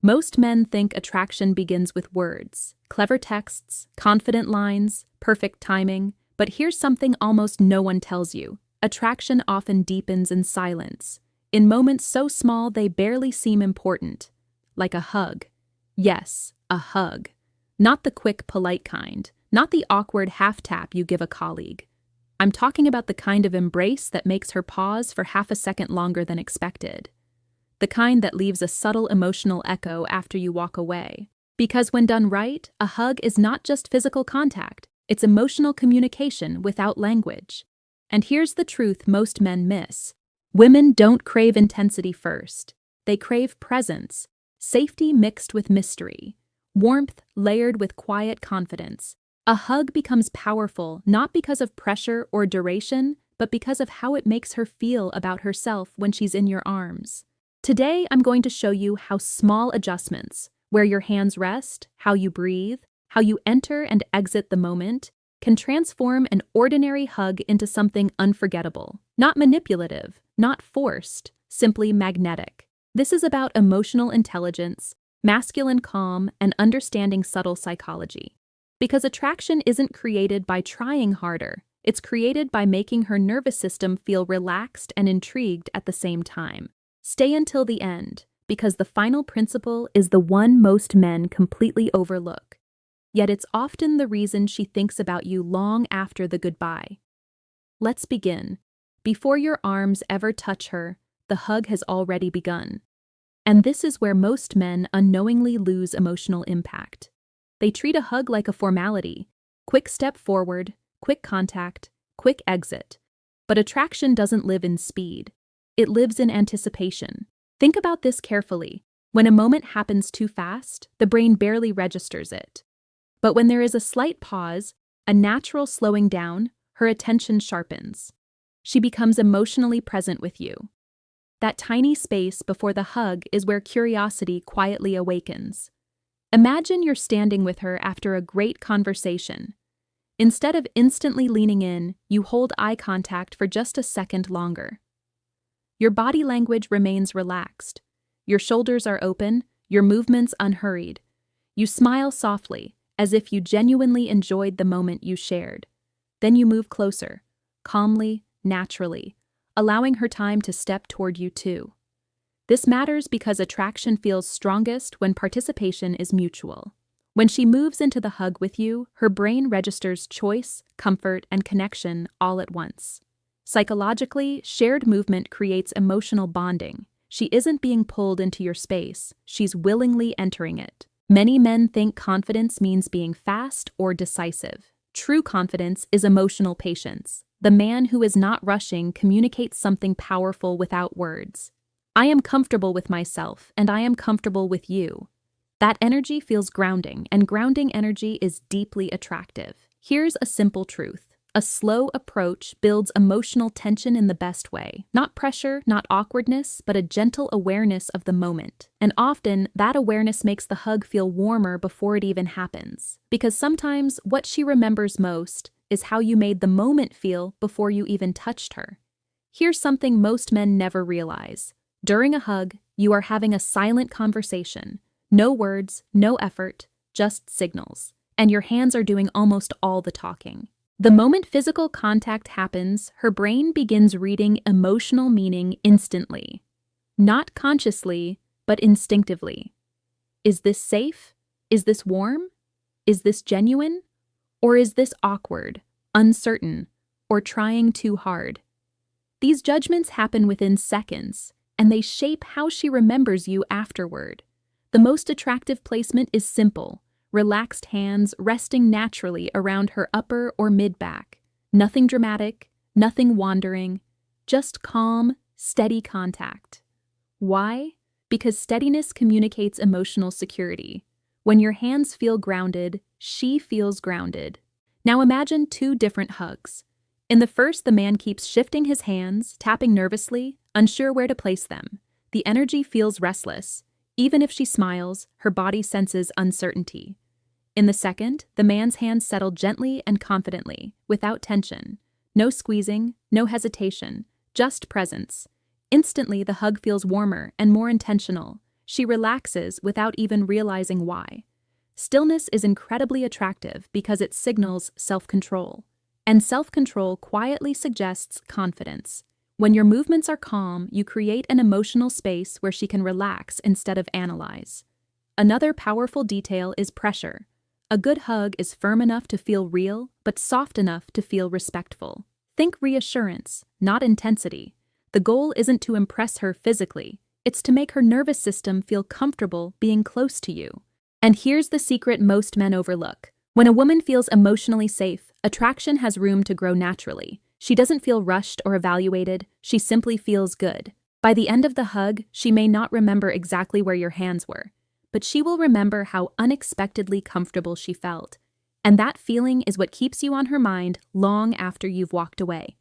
Most men think attraction begins with words, clever texts, confident lines, perfect timing, but here's something almost no one tells you. Attraction often deepens in silence, in moments so small they barely seem important, like a hug. Yes, a hug. Not the quick, polite kind, not the awkward half-tap you give a colleague. I'm talking about the kind of embrace that makes her pause for half a second longer than expected. The kind that leaves a subtle emotional echo after you walk away. Because when done right, a hug is not just physical contact, it's emotional communication without language. And here's the truth most men miss. Women don't crave intensity first. They crave presence, safety mixed with mystery, warmth layered with quiet confidence. A hug becomes powerful not because of pressure or duration, but because of how it makes her feel about herself when she's in your arms. Today, I'm going to show you how small adjustments, where your hands rest, how you breathe, how you enter and exit the moment, can transform an ordinary hug into something unforgettable. Not manipulative, not forced, simply magnetic. This is about emotional intelligence, masculine calm, and understanding subtle psychology. Because attraction isn't created by trying harder, it's created by making her nervous system feel relaxed and intrigued at the same time. Stay until the end, because the final principle is the one most men completely overlook. Yet it's often the reason she thinks about you long after the goodbye. Let's begin. Before your arms ever touch her, the hug has already begun. And this is where most men unknowingly lose emotional impact. They treat a hug like a formality, quick step forward, quick contact, quick exit. But attraction doesn't live in speed. It lives in anticipation. Think about this carefully. When a moment happens too fast, the brain barely registers it. But when there is a slight pause, a natural slowing down, her attention sharpens. She becomes emotionally present with you. That tiny space before the hug is where curiosity quietly awakens. Imagine you're standing with her after a great conversation. Instead of instantly leaning in, you hold eye contact for just a second longer. Your body language remains relaxed. Your shoulders are open, your movements unhurried. You smile softly, as if you genuinely enjoyed the moment you shared. Then you move closer, calmly, naturally, allowing her time to step toward you too. This matters because attraction feels strongest when participation is mutual. When she moves into the hug with you, her brain registers choice, comfort, and connection all at once. Psychologically, shared movement creates emotional bonding. She isn't being pulled into your space, she's willingly entering it. Many men think confidence means being fast or decisive. True confidence is emotional patience. The man who is not rushing communicates something powerful without words. I am comfortable with myself, and I am comfortable with you. That energy feels grounding, and grounding energy is deeply attractive. Here's a simple truth. A slow approach builds emotional tension in the best way. Not pressure, not awkwardness, but a gentle awareness of the moment. And often, that awareness makes the hug feel warmer before it even happens. Because sometimes, what she remembers most is how you made the moment feel before you even touched her. Here's something most men never realize. During a hug, you are having a silent conversation. No words, no effort, just signals. And your hands are doing almost all the talking. The moment physical contact happens, her brain begins reading emotional meaning instantly. Not consciously, but instinctively. Is this safe? Is this warm? Is this genuine? Or is this awkward, uncertain, or trying too hard? These judgments happen within seconds, and they shape how she remembers you afterward. The most attractive placement is simple. Relaxed hands resting naturally around her upper or mid-back. Nothing dramatic, nothing wandering, just calm, steady contact. Why? Because steadiness communicates emotional security. When your hands feel grounded, she feels grounded. Now imagine two different hugs. In the first, the man keeps shifting his hands, tapping nervously, unsure where to place them. The energy feels restless. Even if she smiles, her body senses uncertainty. In the second, the man's hands settle gently and confidently, without tension. No squeezing, no hesitation, just presence. Instantly, the hug feels warmer and more intentional. She relaxes without even realizing why. Stillness is incredibly attractive because it signals self-control. And self-control quietly suggests confidence. When your movements are calm, you create an emotional space where she can relax instead of analyze. Another powerful detail is pressure. A good hug is firm enough to feel real, but soft enough to feel respectful. Think reassurance, not intensity. The goal isn't to impress her physically, it's to make her nervous system feel comfortable being close to you. And here's the secret most men overlook. When a woman feels emotionally safe, attraction has room to grow naturally. She doesn't feel rushed or evaluated, she simply feels good. By the end of the hug, she may not remember exactly where your hands were, but she will remember how unexpectedly comfortable she felt. And that feeling is what keeps you on her mind long after you've walked away.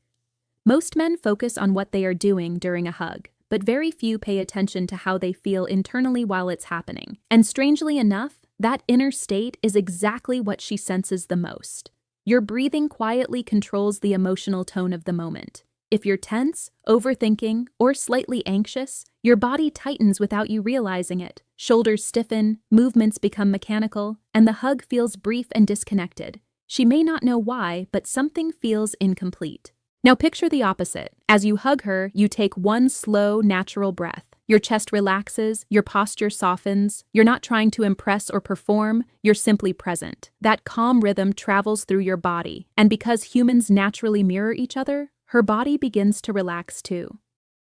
Most men focus on what they are doing during a hug, but very few pay attention to how they feel internally while it's happening. And strangely enough, that inner state is exactly what she senses the most. Your breathing quietly controls the emotional tone of the moment. If you're tense, overthinking, or slightly anxious, your body tightens without you realizing it. Shoulders stiffen, movements become mechanical, and the hug feels brief and disconnected. She may not know why, but something feels incomplete. Now picture the opposite. As you hug her, you take one slow, natural breath. Your chest relaxes, your posture softens, you're not trying to impress or perform, you're simply present. That calm rhythm travels through your body, and because humans naturally mirror each other, her body begins to relax too.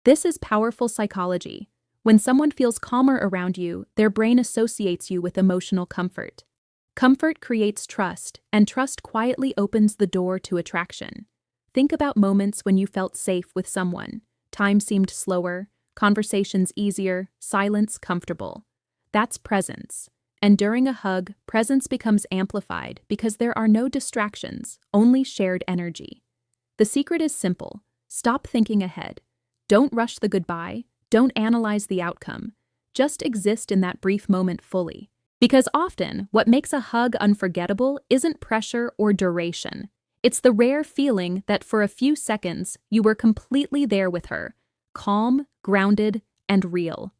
This is powerful psychology. When someone feels calmer around you, their brain associates you with emotional comfort. Comfort creates trust, and trust quietly opens the door to attraction. Think about moments when you felt safe with someone. Time seemed slower, conversations easier, silence comfortable. That's presence. And during a hug, presence becomes amplified because there are no distractions, only shared energy. The secret is simple. Stop thinking ahead. Don't rush the goodbye. Don't analyze the outcome. Just exist in that brief moment fully. Because often, what makes a hug unforgettable isn't pressure or duration. It's the rare feeling that for a few seconds, you were completely there with her, calm, grounded, and real.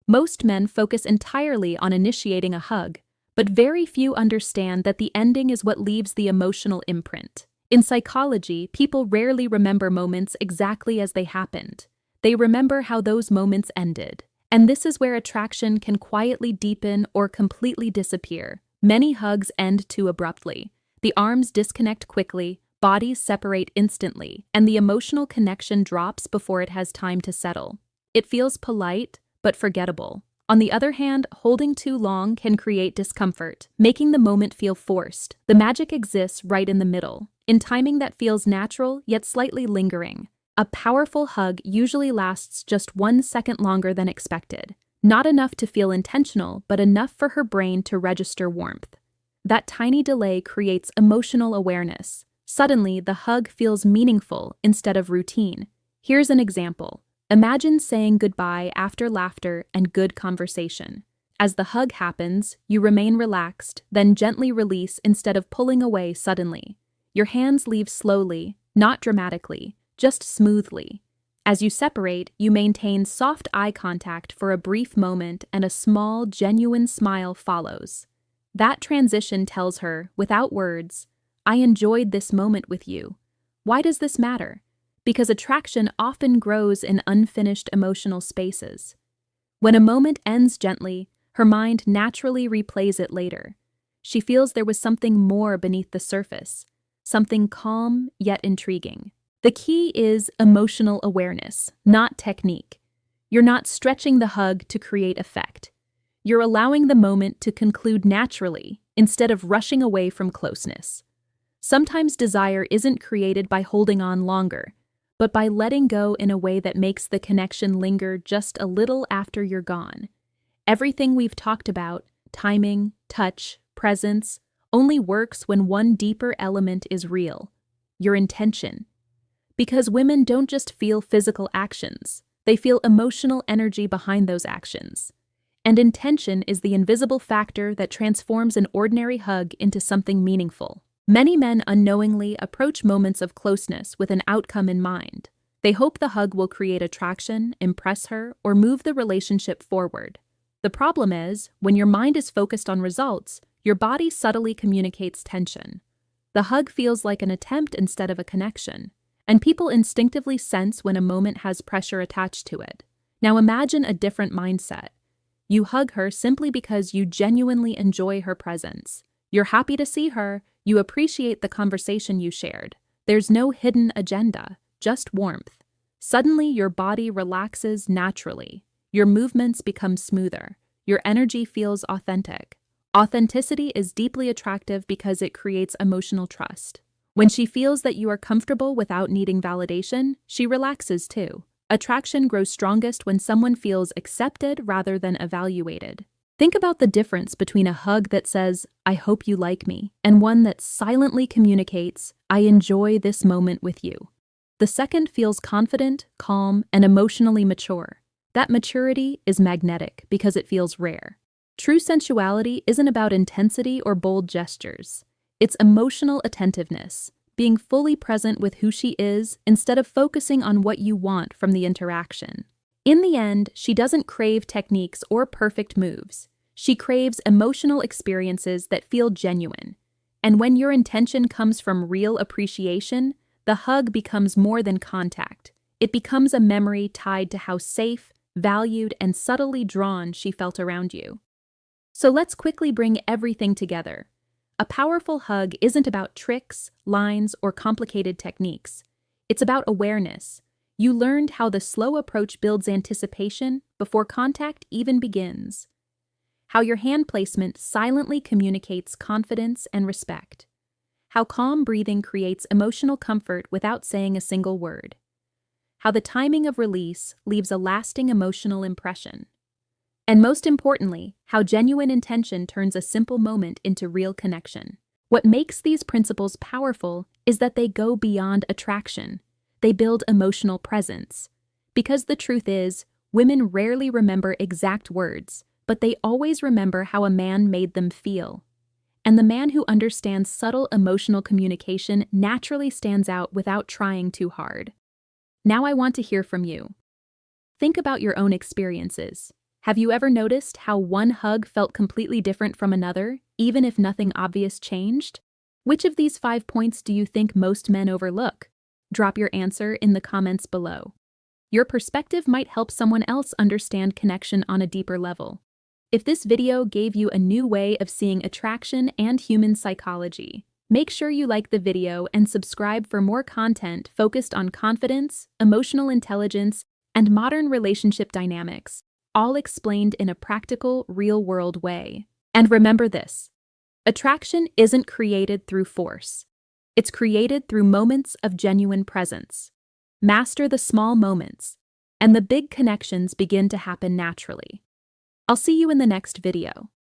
Most men focus entirely on initiating a hug, but very few understand that the ending is what leaves the emotional imprint. In psychology, people rarely remember moments exactly as they happened. They remember how those moments ended. And this is where attraction can quietly deepen or completely disappear. Many hugs end too abruptly. The arms disconnect quickly, bodies separate instantly, and the emotional connection drops before it has time to settle. It feels polite, but forgettable. On the other hand, holding too long can create discomfort, making the moment feel forced. The magic exists right in the middle, in timing that feels natural yet slightly lingering. A powerful hug usually lasts just 1 second longer than expected. Not enough to feel intentional, but enough for her brain to register warmth. That tiny delay creates emotional awareness. Suddenly, the hug feels meaningful instead of routine. Here's an example. Imagine saying goodbye after laughter and good conversation. As the hug happens, you remain relaxed, then gently release instead of pulling away suddenly. Your hands leave slowly, not dramatically, just smoothly. As you separate, you maintain soft eye contact for a brief moment and a small, genuine smile follows. That transition tells her, without words, I enjoyed this moment with you. Why does this matter? Because attraction often grows in unfinished emotional spaces. When a moment ends gently, her mind naturally replays it later. She feels there was something more beneath the surface, something calm yet intriguing. The key is emotional awareness, not technique. You're not stretching the hug to create effect. You're allowing the moment to conclude naturally instead of rushing away from closeness. Sometimes desire isn't created by holding on longer, but by letting go in a way that makes the connection linger just a little after you're gone. Everything we've talked about, timing, touch, presence, only works when one deeper element is real, your intention. Because women don't just feel physical actions, they feel emotional energy behind those actions. And intention is the invisible factor that transforms an ordinary hug into something meaningful. Many men unknowingly approach moments of closeness with an outcome in mind. They hope the hug will create attraction, impress her, or move the relationship forward. The problem is, when your mind is focused on results, your body subtly communicates tension. The hug feels like an attempt instead of a connection, and people instinctively sense when a moment has pressure attached to it. Now imagine a different mindset. You hug her simply because you genuinely enjoy her presence. You're happy to see her, you appreciate the conversation you shared. There's no hidden agenda, just warmth. Suddenly, your body relaxes naturally. Your movements become smoother. Your energy feels authentic. Authenticity is deeply attractive because it creates emotional trust. When she feels that you are comfortable without needing validation, she relaxes too. Attraction grows strongest when someone feels accepted rather than evaluated. Think about the difference between a hug that says, "I hope you like me," and one that silently communicates, "I enjoy this moment with you." The second feels confident, calm, and emotionally mature. That maturity is magnetic because it feels rare. True sensuality isn't about intensity or bold gestures. It's emotional attentiveness, being fully present with who she is instead of focusing on what you want from the interaction. In the end, she doesn't crave techniques or perfect moves. She craves emotional experiences that feel genuine. And when your intention comes from real appreciation, the hug becomes more than contact. It becomes a memory tied to how safe, valued, and subtly drawn she felt around you. So let's quickly bring everything together. A powerful hug isn't about tricks, lines, or complicated techniques. It's about awareness. You learned how the slow approach builds anticipation before contact even begins. How your hand placement silently communicates confidence and respect. How calm breathing creates emotional comfort without saying a single word. How the timing of release leaves a lasting emotional impression. And most importantly, how genuine intention turns a simple moment into real connection. What makes these principles powerful is that they go beyond attraction. They build emotional presence. Because the truth is, women rarely remember exact words, but they always remember how a man made them feel. And the man who understands subtle emotional communication naturally stands out without trying too hard. Now I want to hear from you. Think about your own experiences. Have you ever noticed how one hug felt completely different from another, even if nothing obvious changed? Which of these 5 points do you think most men overlook? Drop your answer in the comments below. Your perspective might help someone else understand connection on a deeper level. If this video gave you a new way of seeing attraction and human psychology, make sure you like the video and subscribe for more content focused on confidence, emotional intelligence, and modern relationship dynamics, all explained in a practical, real-world way. And remember this: attraction isn't created through force. It's created through moments of genuine presence. Master the small moments, and the big connections begin to happen naturally. I'll see you in the next video.